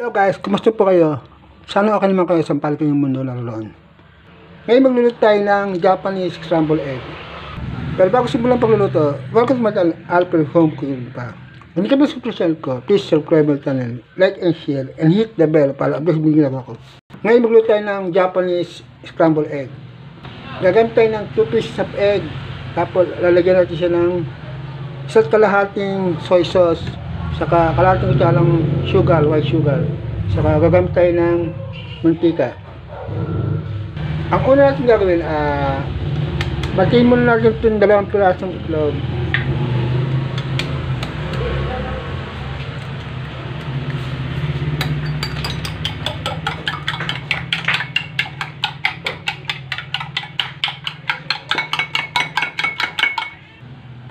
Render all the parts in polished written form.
Hello guys, kumusta po kayo? Sana okay naman kayo sa palagay ng mundo naroon. Ngayon magluluto tayo ng Japanese scrambled egg. Pero bago simulan pagluluto, welcome to my channel, Alfred Home Cooking pa. Kung hindi ka ba sa channel ko, please subscribe my channel, like and share, and hit the bell para update yung ginagawa ko. Ngayon magluluto tayo ng Japanese scrambled egg. Gagamit tayo ng 2 pieces of egg, tapos lalagyan natin siya ng isa't kalahating soy sauce, saka kalahating kutsalang sugar, white sugar, saka gagamit tayo ng mantika. Ang una natin gagawin, batiin muna natin itong 2 pirasong itlog.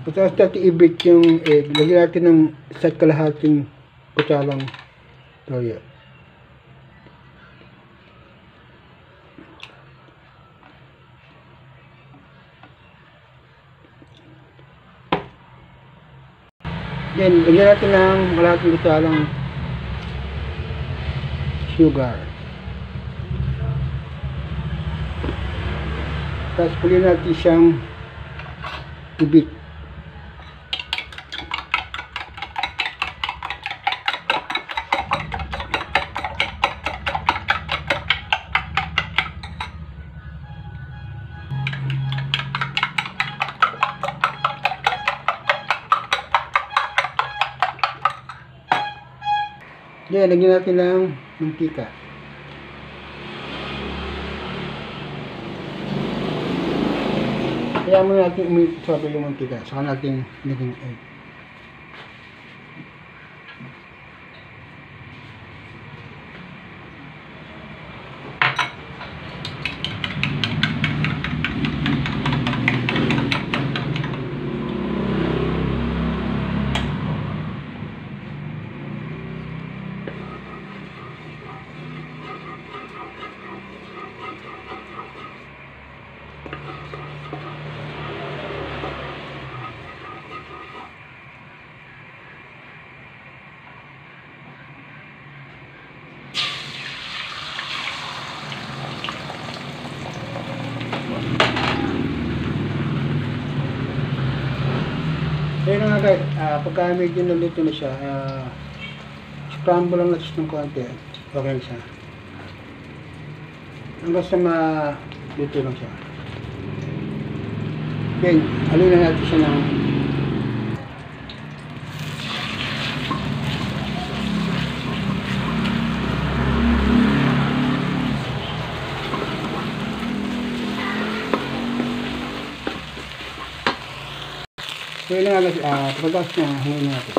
Tapos natin i-beat yung egg. Lagyan natin ng isa't kalahating kutsalang toyo. Then, lagyan natin ng kalahating kutsalang sugar. Tapos pulin natin siyang i-beat. Yan, lagyan natin ng mantika. Kaya muna natin umilit sa yung mantika. Saka natin lagyan ng egg. Ayun nga guys, pagka medyo naluto na siya, scramble lang natin ng konti, okay na siya. Hanggang sa maluto lang siya. Then, alin na natin siya ng ngayon na guys, pagkakas niya, ngayon natin.